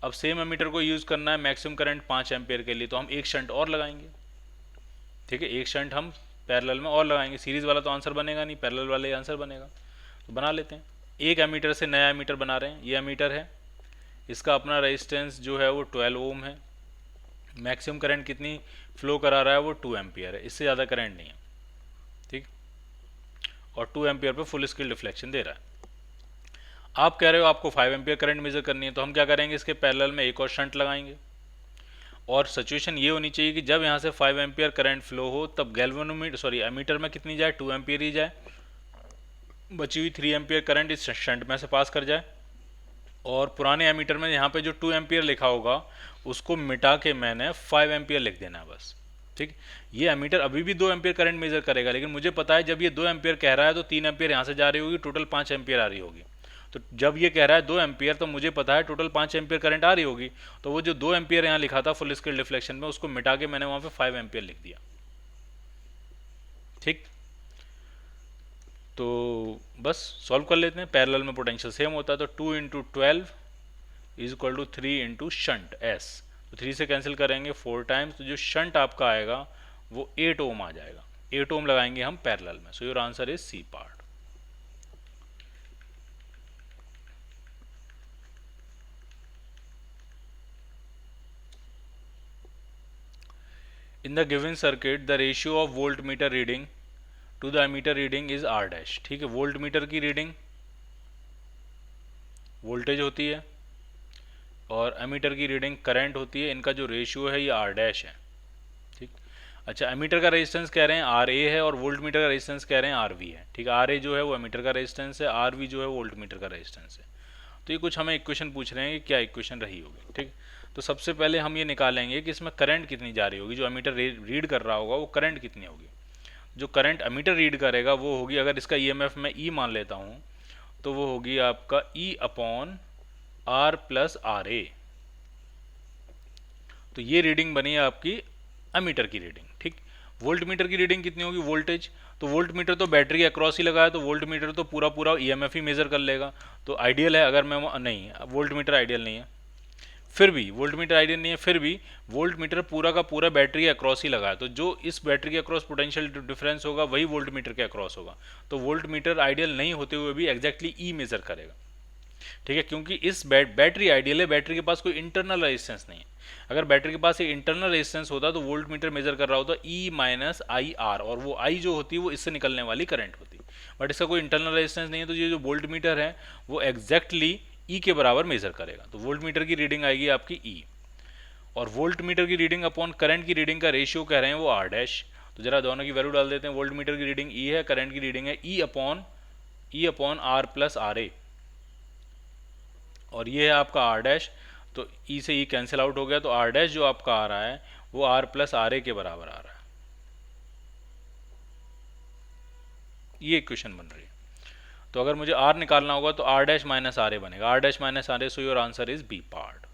अब सेम एमीटर को यूज़ करना है मैक्सिमम करंट 5 एम्पियर के लिए, तो हम एक शंट और लगाएंगे। ठीक है, एक शंट हम पैरेलल में और लगाएंगे, सीरीज वाला तो आंसर बनेगा नहीं, पैरेलल वाला ही आंसर बनेगा, तो बना लेते हैं। एक एमीटर से नया एमीटर बना रहे हैं, ये एमीटर है, इसका अपना रेजिस्टेंस जो है वो 12 ओम है, मैक्सिमम करंट कितनी फ्लो करा रहा है, वो 2 एम्पियर है, इससे ज़्यादा करंट नहीं है, ठीक। और 2 एम्पियर पे फुल स्केल डिफ्लेक्शन दे रहा है। आप कह रहे हो आपको 5 एम्पियर करंट मेजर करनी है, तो हम क्या करेंगे, इसके पैरेलल में एक और शंट लगाएंगे। और सिचुएशन ये होनी चाहिए कि जब यहाँ से 5 एम्पियर करंट फ्लो हो तब एमीटर में कितनी जाए, 2 एम्पियर ही जाए, बची हुई 3 एम्पियर करंट इस शंट में से पास कर जाए। और पुराने एमीटर में यहाँ पे जो 2 एम्पियर लिखा होगा उसको मिटा के मैंने 5 एम्पियर लिख देना है बस, ठीक। ये एमीटर अभी भी 2 एम्पियर करंट मेजर करेगा, लेकिन मुझे पता है जब ये 2 एम्पियर कह रहा है तो 3 एम्पियर यहाँ से जा रही होगी, टोटल 5 एम्पियर आ रही होगी। तो जब ये कह रहा है 2 एम्पियर, तो मुझे पता है टोटल 5 एम्पियर करंट आ रही होगी, तो वो जो 2 एम्पियर यहाँ लिखा था फुल स्केल डिफ्लेक्शन में, उसको मिटा के मैंने वहाँ पे 5 एम्पियर लिख दिया, ठीक। तो बस सॉल्व कर लेते हैं, पैरेलल में पोटेंशियल सेम होता है, तो 2 into 12 is equal to 3 into shunt S, तो 3 से कैंसिल करेंगे 4 टाइम्स, तो जो शंट आपका आएगा वो 8 ओम आ जाएगा, 8 ओम लगाएंगे हम पैरेलल में। So your answer is C part. In the given circuit, the ratio of voltmeter reading to the ammeter reading is R dash, ठीक है। वोल्टमीटर की रीडिंग वोल्टेज होती है और एमीटर की रीडिंग करंट होती है, इनका जो रेशियो है ये R डैश है, ठीक। अच्छा, एमीटर का रेजिस्टेंस कह रहे हैं RA है और वोल्टमीटर का रेजिस्टेंस कह रहे हैं RV है, ठीक। RA जो है वो एमीटर का रेजिस्टेंस है, RV जो है वोल्टमीटर का रेजिस्टेंस है। तो ये कुछ हमें इक्वेशन पूछ रहे हैं कि क्या इक्वेशन रही होगी, ठीक। तो सबसे पहले हम ये निकालेंगे कि इसमें करंट कितनी जा रही होगी, जो एमीटर रीड कर रहा होगा वो करंट कितनी होगी। जो करंट एमीटर रीड करेगा वो होगी, अगर इसका ईएमएफ मैं ई मान लेता हूँ, तो वो होगी आपका E upon R plus R A. तो ये रीडिंग बनी है आपकी एमीटर की रीडिंग, ठीक। वोल्टमीटर की रीडिंग कितनी होगी, वोल्टेज, तो वोल्टमीटर तो बैटरी अक्रॉस ही लगा है, तो वोल्टमीटर तो पूरा पूरा ईएमएफ ही मेजर कर लेगा। तो आइडियल है, अगर मैं नहीं, वोल्टमीटर आइडियल नहीं है, फिर भी वोल्टमीटर आइडियल नहीं है, फिर भी वोल्टमीटर पूरा का पूरा बैटरी के अक्रॉस ही लगा है, तो जो इस बैटरी के अक्रॉस पोटेंशियल डिफरेंस होगा वही वोल्टमीटर के अक्रॉस होगा। तो वोल्टमीटर आइडियल नहीं होते हुए भी एग्जैक्टली ई मेजर करेगा, ठीक है, क्योंकि इस बैटरी आइडियल है, बैटरी के पास कोई इंटरनल रेजिस्टेंस नहीं है। अगर बैटरी के पास एक इंटरनल रेजिस्टेंस होता तो वोल्टमीटर मेजर कर रहा होता ई माइनस आई आर, और वो आई जो होती है वो इससे निकलने वाली करंट होती, बट इसका कोई इंटरनल रेजिस्टेंस नहीं है, तो ये जो वोल्टमीटर है वो एग्जैक्टली ई के बराबर मेजर करेगा। तो वोल्टमीटर की रीडिंग आएगी आपकी ई, और वोल्टमीटर की रीडिंग अपॉन करंट की रीडिंग का रेशियो कह रहे हैं वो आर डैश। तो जरा दोनों की वैल्यू डाल देते हैं, वोल्टमीटर की रीडिंग ई है, करंट की रीडिंग है E upon R plus R A, और ये है आपका आर डैश। तो ई से ई कैंसिल आउट हो गया, तो आर डैश जो आपका आ रहा है वो आर प्लस आर ए के बराबर आ रहा है। ये इक्वेशन बन रही है। तो अगर मुझे आर निकालना होगा तो R dash minus R A बनेगा, R dash minus R A, so your answer is B part,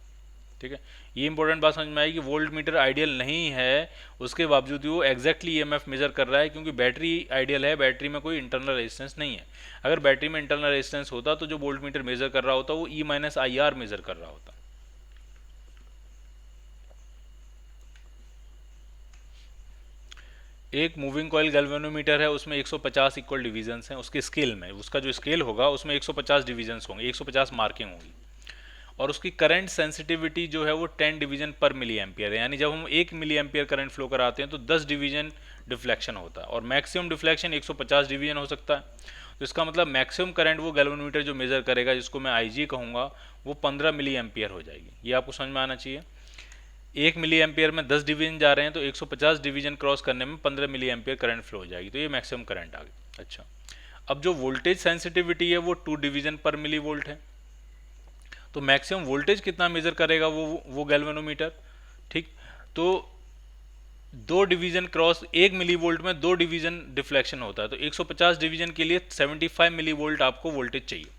ठीक है। ये इंपॉर्टेंट बात समझ में आई कि वोल्टमीटर आइडियल नहीं है, उसके बावजूद भी वो एग्जैक्टली ईएमएफ मेजर कर रहा है, क्योंकि बैटरी आइडियल है, बैटरी में कोई इंटरनल रेजिस्टेंस नहीं है। अगर बैटरी में इंटरनल रेजिस्टेंस होता तो जो वोल्टमीटर मेजर कर रहा होता वो E minus I R major कर रहा होता। एक मूविंग कॉइल गैल्वेनोमीटर है, उसमें 150 इक्वल डिवीजन्स हैं, उसके स्केल में, उसका जो स्केल होगा उसमें 150 डिवीजन्स होंगे, 150 मार्किंग होंगी, और उसकी करंट सेंसिटिविटी जो है वो 10 डिवीजन पर मिली एम्पियर है, यानी जब हम 1 मिली एम्पियर करंट फ्लो कराते हैं तो 10 डिवीजन डिफ्लेक्शन होता है, और मैक्सिमम डिफ्लेक्शन 150 डिवीजन हो सकता है। तो इसका मतलब मैक्सिमम करंट वो गैल्वेनोमीटर जो मेजर करेगा, जिसको मैं IG कहूँगा, वो 15 मिली एम्पियर हो जाएगी। ये आपको समझ में आना चाहिए। 1 मिली एम्पियर में 10 डिवीजन जा रहे हैं, तो 150 डिवीजन क्रॉस करने में 15 मिली एम्पियर करंट फ्लो हो जाएगी, तो ये मैक्सिमम करंट आ गई। अच्छा, अब जो वोल्टेज सेंसिटिविटी है वो 2 डिवीजन पर मिली वोल्ट है, तो मैक्सिमम वोल्टेज कितना मेजर करेगा वो गैल्वेनोमीटर, ठीक। तो 2 डिवीजन क्रॉस 1 मिली वोल्ट में 2 डिवीजन डिफ्लेक्शन होता है, तो 150 डिवीजन के लिए 75 मिली वोल्ट आपको वोल्टेज चाहिए,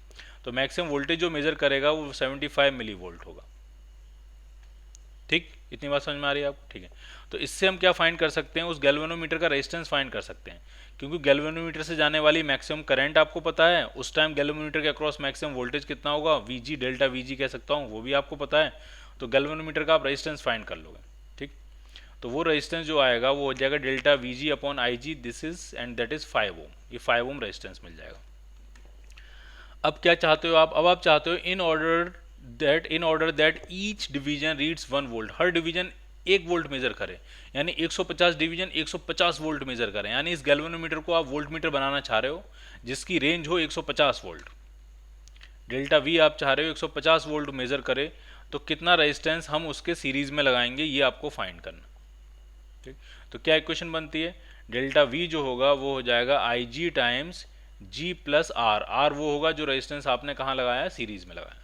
तो मैक्सिमम वोल्टेज जो मेजर करेगा वो 75 मिली वोल्ट होगा, ठीक। इतनी बात समझ में आ रही है आपको, ठीक है। तो इससे हम क्या फाइंड कर सकते हैं, उस गैल्वेनोमीटर का रेजिस्टेंस फाइंड कर सकते हैं, क्योंकि गैल्वेनोमीटर से जाने वाली मैक्सिमम करंट आपको पता है, उस टाइम गैल्वेनोमीटर के अक्रॉस मैक्सिमम वोल्टेज कितना होगा, VG डेल्टा VG कह सकता हूँ, वो भी आपको पता है। तो गैल्वेनोमीटर का आप रेजिस्टेंस फाइंड कर लोगे, ठीक। तो वो रेजिस्टेंस जो आएगा वो हो जाएगा delta VG upon IG, this is and that is 5 ओम, ये 5 ओम रेजिस्टेंस मिल जाएगा। अब क्या चाहते हो आप, अब आप चाहते हो in order that each division reads 1 volt, हर डिवीजन 1 वोल्ट मेजर करें, यानी 150 डिवीजन 150 वोल्ट मेजर करें, यानी इस गैल्वेनोमीटर को आप वोल्ट मीटर बनाना चाह रहे हो जिसकी रेंज हो 150 वोल्ट। डेल्टा वी आप चाह रहे हो 150 वोल्ट मेजर करे, तो कितना रेजिस्टेंस हम उसके सीरीज में लगाएंगे ये आपको फाइंड करना। ठीक, तो क्या इक्वेशन बनती है, डेल्टा वी जो होगा वो हो जाएगा I G times G plus R. R वो होगा जो रेजिस्टेंस आपने कहाँ लगाया है, सीरीज में लगाया।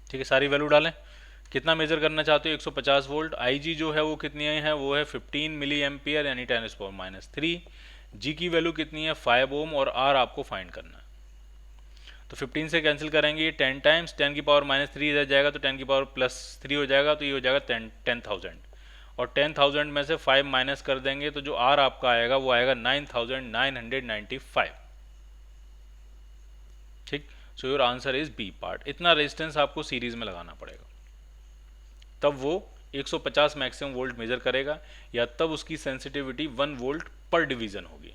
ठीक है, सारी वैल्यू डालें, कितना मेजर करना चाहते हो 150 वोल्ट। आई जी जो है वो कितनी है, वो है 15 मिली एम्पियर यानी 10⁻³ जी की वैल्यू कितनी है 5 ओम, और आर आपको फाइंड करना है। तो 15 से कैंसिल करेंगे, ये 10 टाइम्स 10⁻³ इधर जाएगा तो 10⁻+3 हो जाएगा, तो ये हो जाएगा 10,000, और 10,000 में से 5 माइनस कर देंगे तो जो आर आपका आएगा वो आएगा 9,995। ठीक, so your answer is B part. इतना रेजिस्टेंस आपको सीरीज में लगाना पड़ेगा, तब वो 150 मैक्सिमम वोल्ट मेजर करेगा, या तब उसकी सेंसिटिविटी 1 वोल्ट पर डिवीजन होगी।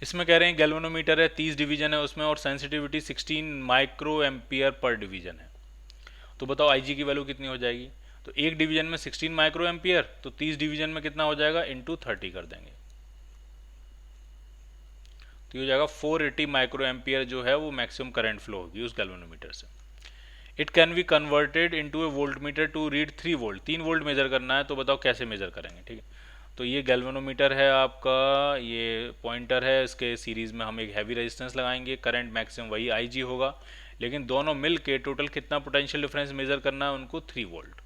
इसमें कह रहे हैं गैल्वेनोमीटर है 30 डिवीजन है उसमें, और sensitivity 16 micro ampere per division है। तो बताओ आईजी की वैल्यू कितनी हो जाएगी। तो एक डिवीजन में 16 माइक्रो एम्पियर, तो 30 डिवीजन में कितना हो जाएगा, इंटू 30 कर देंगे, तो ये हो जाएगा 480 माइक्रो एम्पियर जो है वो मैक्सिमम करंट फ्लो होगी उस गैल्वेनोमीटर से। It can be converted into a voltmeter to read 3 volt. 3 volt measure करना है, तो बताओ कैसे मेजर करेंगे। ठीक है, तो ये गैल्वेनोमीटर है आपका, ये पॉइंटर है, इसके सीरीज में हम एक हैवी रेजिस्टेंस लगाएंगे, करंट मैक्सिमम वही आईजी होगा, लेकिन दोनों मिल के टोटल कितना पोटेंशियल डिफरेंस मेजर करना है उनको, 3 वोल्ट।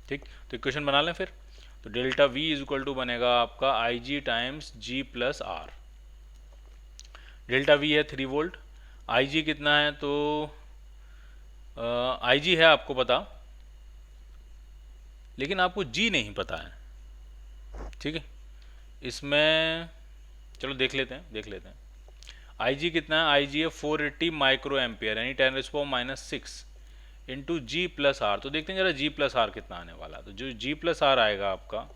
ठीक, तो इक्वेशन बना लें फिर। तो delta V is equal to बनेगा आपका I G times G plus R. Delta V है 3 वोल्ट, आई जी कितना है, तो आई जी है आपको पता, लेकिन आपको जी नहीं पता है। ठीक है, इसमें चलो देख लेते हैं आई जी कितना है, आई जी है 480 माइक्रो एम्पियर यानी 10⁻⁻6 इंटू जी प्लस आर। तो देखते हैं जरा जी प्लस आर कितना आने वाला है। तो जो जी प्लस आर आएगा आपका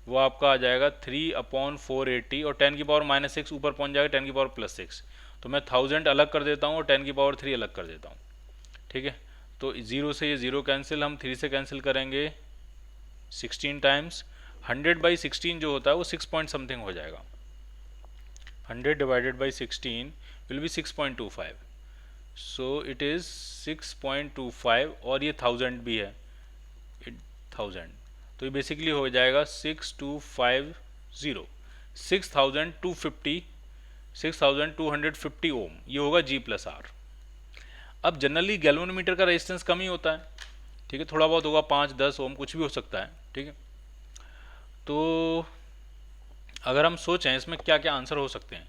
वो आपका आ जाएगा 3/480, और 10⁻⁻6 ऊपर पहुंच जाएगा 10⁻+6। तो मैं 1000 अलग कर देता हूँ और 10⁻³ अलग कर देता हूँ। ठीक है, तो 0 से ये 0 कैंसिल, हम 3 से कैंसिल करेंगे 16 टाइम्स 100/16 जो होता है वो 6 पॉइंट समथिंग हो जाएगा। 100 divided by 16 will be 6.25, so it is 6.25, और ये 1000 भी है 1000, तो ये बेसिकली हो जाएगा 6250 6250 ओम, ये होगा जी प्लस आर। अब जनरली गैल्वेनोमीटर का रेजिस्टेंस कम ही होता है। ठीक है, थोड़ा बहुत होगा 5-10 ओम, कुछ भी हो सकता है। ठीक है, तो अगर हम सोचें इसमें क्या क्या आंसर हो सकते हैं,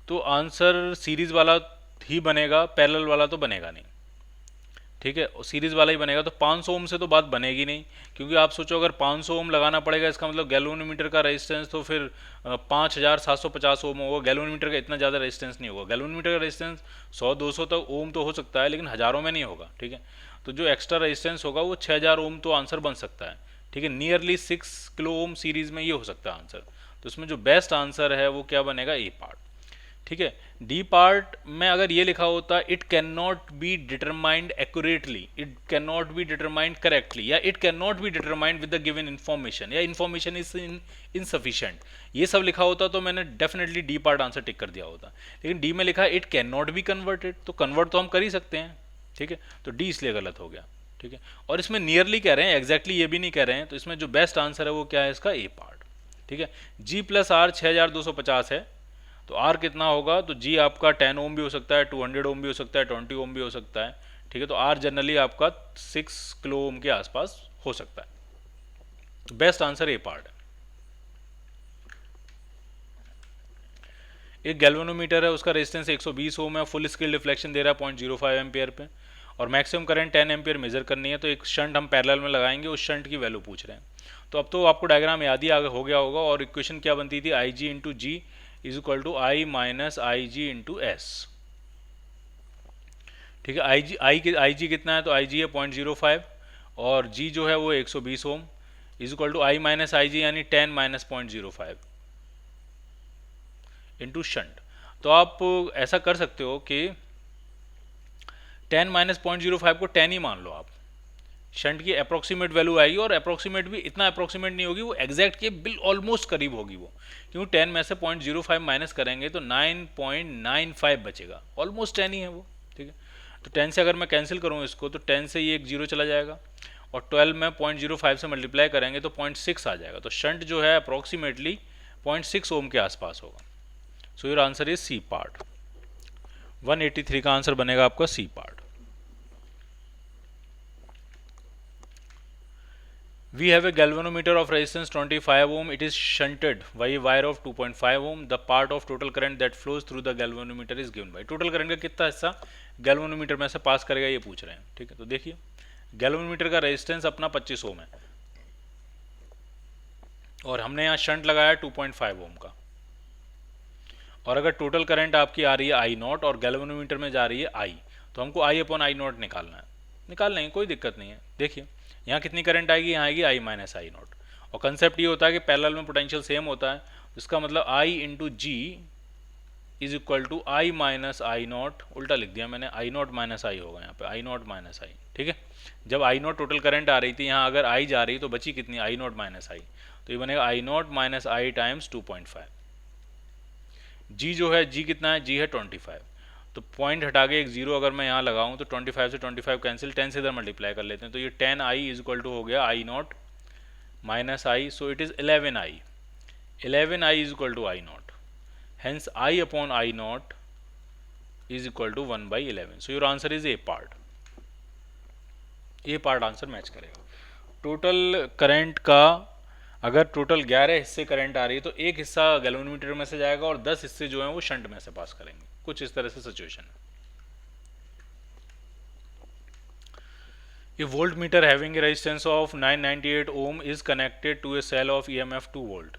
तो आंसर सीरीज वाला ही बनेगा, पैरेलल वाला तो बनेगा नहीं। ठीक है, सीरीज वाला ही बनेगा, तो 500 ओम से तो बात बनेगी नहीं, क्योंकि आप सोचो अगर 500 ओम लगाना पड़ेगा, इसका मतलब गैल्वेनोमीटर का रेजिस्टेंस तो फिर 5750 ओम होगा। गैल्वेनोमीटर का इतना ज़्यादा रेजिस्टेंस नहीं होगा। गैल्वेनोमीटर का रेजिस्टेंस 100-200 तक ओम तो हो सकता है, लेकिन हज़ारों में नहीं होगा। ठीक है, तो जो एक्स्ट्रा रेजिस्टेंस होगा वो 6000 ओम तो आंसर बन सकता है। ठीक है, नियरली 6 किलो ओम सीरीज में ये हो सकता है आंसर। तो इसमें जो बेस्ट आंसर है वो क्या बनेगा, ए पार्ट। ठीक है, डी पार्ट में अगर ये लिखा होता it can not be determined accurately, it can not be determined correctly, या it can not be determined with the given information, या इन्फॉर्मेशन इज इनसफिशिएंट, ये सब लिखा होता तो मैंने definitely D part answer tick कर दिया होता। लेकिन डी में लिखा it can not be converted, तो कन्वर्ट तो हम कर ही सकते हैं। ठीक है, तो डी इसलिए गलत हो गया। ठीक है, और इसमें नियरली कह रहे हैं, एग्जैक्टली ये भी नहीं कह रहे हैं, तो इसमें जो बेस्ट आंसर है वो क्या है, इसका ए पार्ट। ठीक है, जी प्लस आर 6250 है, तो आर कितना होगा, तो जी आपका 10 ओम भी हो सकता है, 200 ओम भी हो सकता है, 20 ओम भी हो सकता है। ठीक है, तो आर जनरली आपका 6 किलो ओम के आसपास हो सकता है। तो बेस्ट आंसर ए पार्ट है। एक गैल्वेनोमीटर है, उसका रेजिस्टेंस 120 ओम है, फुल स्केल डिफ्लेक्शन दे रहा है 0.05 एम्पियर पे, और मैक्सिमम करंट 10 एम्पियर मेजर करनी है। तो एक शंट हम पैरेलल में लगाएंगे, उस शंट की वैल्यू पूछ रहे हैं। तो अब तो आपको डायग्राम याद ही हो गया होगा, और इक्वेशन क्या बनती थी, I G into G is equal to I minus I G into S. ठीक है, आई जी कितना है, तो आई जी है 0.05, और जी जो है वो 120 ohm is equal to I minus I G यानी 10 माइनस 0.05 इंटू शंट। तो आप ऐसा कर सकते हो कि 10 माइनस 0.05 को 10 ही मान लो आप। शंट की अप्रोक्सीमेट वैल्यू आएगी, और अप्रोक्सीमेट भी इतना अप्रोक्सीमेट नहीं होगी, वो एग्जैक्ट के बिल ऑलमोस्ट करीब होगी वो, क्योंकि 10 में से 0.05 माइनस करेंगे तो 9.95 बचेगा, ऑलमोस्ट 10 ही है वो। ठीक है, तो 10 से अगर मैं कैंसिल करूँ इसको तो 10 से ये एक जीरो चला जाएगा, और 12 में 0.05 से मल्टीप्लाई करेंगे तो 0.6 आ जाएगा। तो शंट जो है अप्रोक्सीमेटली 0.6 ओम के आसपास होगा। So your answer is C part. 183 का आंसर बनेगा आपका C part. We have a galvanometer of resistance 25 ohm. It is shunted by a wire of 2.5 ohm. The part of total current that flows through the galvanometer is given by. Total current का कितना हिस्सा गैल्वेनोमीटर में से पास करेगा ये पूछ रहे हैं। ठीक है, तो देखिए गैल्वेनोमीटर का रेजिस्टेंस अपना 25 ओम है, और हमने यहाँ शंट लगाया 2.5 ओम का, और अगर टोटल करंट आपकी आ रही है आई नॉट और गैल्वेनोमीटर में जा रही है आई, तो हमको आई अपॉन आई नॉट निकालना है। निकाल लेंगे, कोई दिक्कत नहीं है। देखिए यहाँ कितनी करंट आएगी, यहाँ आएगी आई माइनस आई नॉट, और कंसेप्ट ये होता है कि पैरेलल में पोटेंशियल सेम होता है, इसका मतलब I into G is equal to I minus I naught. उल्टा लिख दिया मैंने, आई नॉट माइनस आई होगा यहाँ पे, आई नॉट माइनस आई। ठीक है, जब आई नॉट टोटल करंट आ रही थी, यहाँ अगर आई जा रही तो बची कितनी, आई नॉट माइनस आई, तो ये बनेगा आई नॉट माइनस आई टाइम्स 2.5। जी जो है, जी कितना है, जी है 25, तो पॉइंट हटा के एक जीरो अगर मैं यहाँ लगाऊं तो 25 से 25 कैंसिल, 10 से इधर मल्टीप्लाई कर लेते हैं, तो ये 10 आई इज इक्वल टू हो गया I naught minus I, so it is 11 I. 11 I is equal to I naught, hence I upon I naught is equal to 1/11। So your answer is A part. A part answer match करेगा। टोटल करंट का अगर टोटल 11 हिस्से करंट आ रही है तो एक हिस्सा गैल्वेनोमीटर में से जाएगा और 10 हिस्से जो हैं वो शंट में से पास करेंगे। कुछ इस तरह से सिचुएशन है। A voltmeter having a resistance of 998 ohm is connected to a cell of EMF 2 volt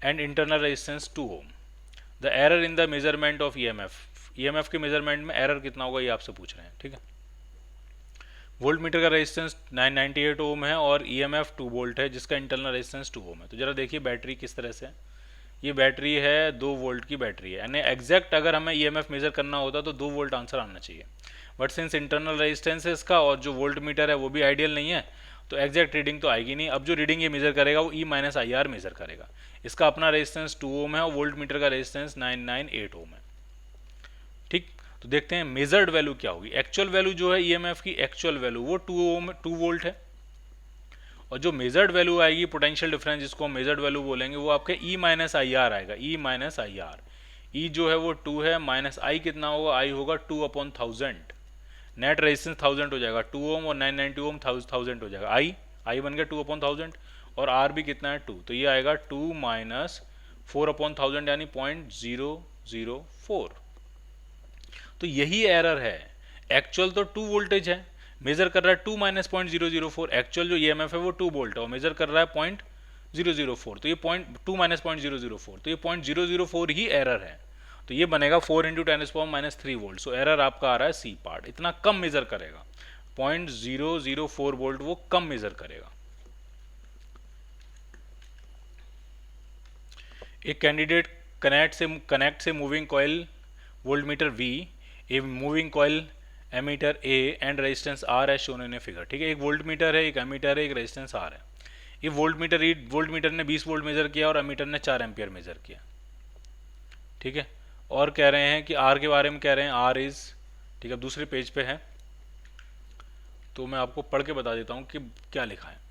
and internal resistance 2 ohm. The error in the measurement of EMF के मेजरमेंट में एरर कितना होगा ये आपसे पूछ रहे हैं। ठीक है, वोल्ट मीटर का रेजिस्टेंस 998 ओम है और EMF 2 वोल्ट है जिसका इंटरनल रेजिस्टेंस 2 ओम है। तो जरा देखिए बैटरी किस तरह से है। ये बैटरी है 2 वोल्ट की बैटरी है, यानी एग्जैक्ट अगर हमें EMF मेजर करना होता तो 2 वोल्ट आंसर आना चाहिए, बट सिंस इंटरनल रेजिस्टेंस है इसका और जो वोल्ट मीटर है वो भी आइडियल नहीं है तो एग्जैक्ट रीडिंग तो आएगी नहीं। अब जो रीडिंग ये मेजर करेगा वो E minus I R measure करेगा। इसका अपना रेजिस्टेंस 2 ओम है और वोल्ट मीटर का रेजिस्टेंस 998 ओम है। ठीक, तो देखते हैं मेजर्ड वैल्यू क्या होगी। एक्चुअल वैल्यू जो है EMF की एक्चुअल वैल्यू वो 2 वोल्ट है, और जो मेजर्ड वैल्यू आएगी पोटेंशियल डिफरेंस जिसको हम मेजर्ड वैल्यू बोलेंगे वो आपके E माइनस आई आर आएगा। E माइनस आई आर, ई जो है वो 2 है, माइनस आई कितना होगा, आई होगा 2/1000। नेट रेजिस्टेंस 1000 हो जाएगा, 2 ओम और 990 ओम 1000 हो जाएगा। आई बन गया 2/1000 और आर भी कितना है 2, तो ये आएगा 2 माइनस 4/1000 यानी 0.004। तो यही एरर है। एक्चुअल तो 2 वोल्टेज है, मेजर कर रहा है 2 माइनस 0.004। एक्चुअल जो EMF है वो 2 वोल्ट है और मेजर कर रहा है 0.004, तो ये 2 माइनस 0.004, तो ये 0.004 ही एरर है। तो ये बनेगा 4 × 10⁻³ वोल्ट। सो एरर आपका आ रहा है सी पार्ट। इतना कम मेजर करेगा, 0.004 वोल्ट वो कम मेजर करेगा। एक कैंडिडेट कनेक्ट से moving coil voltmeter V, A moving coil ammeter A and resistance R है शोन इन ए फिगर। ठीक है, एक वोल्टमीटर है, एक एमीटर है, एक रेजिस्टेंस R है। ये वोल्टमीटर ने 20 वोल्ट मेजर किया और एमीटर ने 4 एम्पियर मेजर किया। ठीक है, और कह रहे हैं कि R के बारे में कह रहे हैं R इज, ठीक है, दूसरे पेज पे है तो मैं आपको पढ़ के बता देता हूँ कि क्या लिखा है।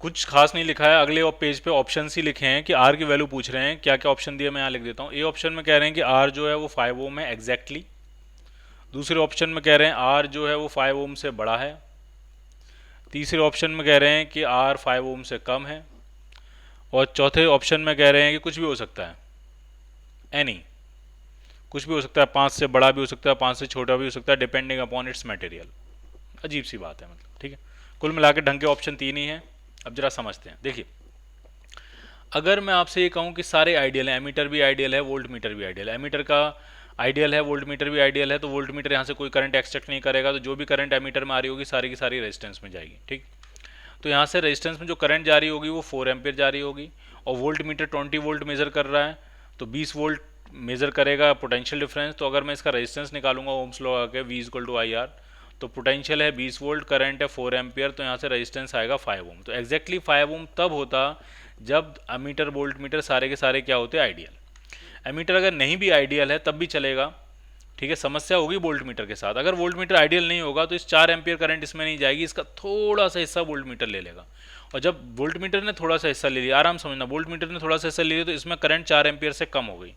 कुछ खास नहीं लिखा है, अगले पेज पे ऑप्शन ही लिखे हैं कि R की वैल्यू पूछ रहे हैं। क्या क्या ऑप्शन दिया मैं यहाँ लिख देता हूँ। ए ऑप्शन में कह रहे हैं कि R जो है वो 5 ओम है एग्जैक्टली। दूसरे ऑप्शन में कह रहे हैं R जो है वो 5 ओम से बड़ा है। तीसरे ऑप्शन में कह रहे हैं कि R 5 ओम से कम है। और चौथे ऑप्शन में कह रहे हैं कि कुछ भी हो सकता है, एनी, कुछ भी हो सकता है, 5 से बड़ा भी हो सकता है, 5 से छोटा भी हो सकता है, डिपेंडिंग अपॉन इट्स मटेरियल। अजीब सी बात है मतलब। ठीक है, कुल मिला के ढंग के ऑप्शन 3 ही हैं। अब जरा समझते हैं। देखिए, अगर मैं आपसे ये कहूँ कि सारे आइडियल है, एमीटर भी आइडियल है, वोल्ट मीटर भी आइडियल है, एमीटर का आइडियल है, वोल्ट मीटर भी आइडियल है, तो वोल्ट मीटर यहाँ से कोई करंट एक्सट्रैक्ट नहीं करेगा, तो जो भी करंट एमीटर में आ रही होगी सारी की सारी रेजिस्टेंस में जाएगी। ठीक, तो यहाँ से रेजिस्टेंस में जो करंट जा रही होगी वो 4 एम्पियर जा रही होगी, और वोल्ट मीटर 20 वोल्ट मेजर कर रहा है, तो 20 वोल्ट मेज़र करेगा पोटेंशियल डिफरेंस, तो अगर मैं इसका रेजिस्टेंस निकालूंगा ओम्स लॉ लगा के V equal to I R, तो पोटेंशियल है 20 वोल्ट, करंट है 4 एम्पियर, तो यहाँ से रेजिस्टेंस आएगा 5 ओम। तो एग्जैक्टली 5 ओम तब होता जब अमीटर वोल्ट मीटर सारे के सारे क्या होते हैं, आइडियल। एमीटर अगर नहीं भी आइडियल है तब भी चलेगा, ठीक है। समस्या होगी वोल्ट मीटर के साथ, अगर वोल्ट मीटर आइडियल नहीं होगा तो इस 4 एम्पियर करंट इसमें नहीं जाएगी, इसका थोड़ा सा हिस्सा वोल्ट मीटर ले लेगा। और जब वोल्ट मीटर ने थोड़ा सा हिस्सा ले लिया, आराम समझना, वोल्ट मीटर ने थोड़ा सा हिस्सा ले लिया तो इसमें करंट 4 एम्पियर से कम हो गई,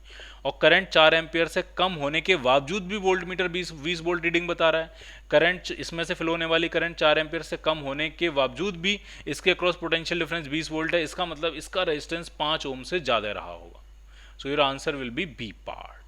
और करंट 4 एम्पियर से कम होने के बावजूद भी वोल्ट मीटर 20 वोल्ट रीडिंग बता रहा है। करंट इसमें से फ्लो होने वाली करंट 4 एम्पियर से कम होने के बावजूद भी इसके क्रॉस पोटेंशियल डिफरेंस 20 वोल्ट है, इसका मतलब इसका रेजिस्टेंस 5 ओम से ज़्यादा रहा होगा। So your answer will be B part.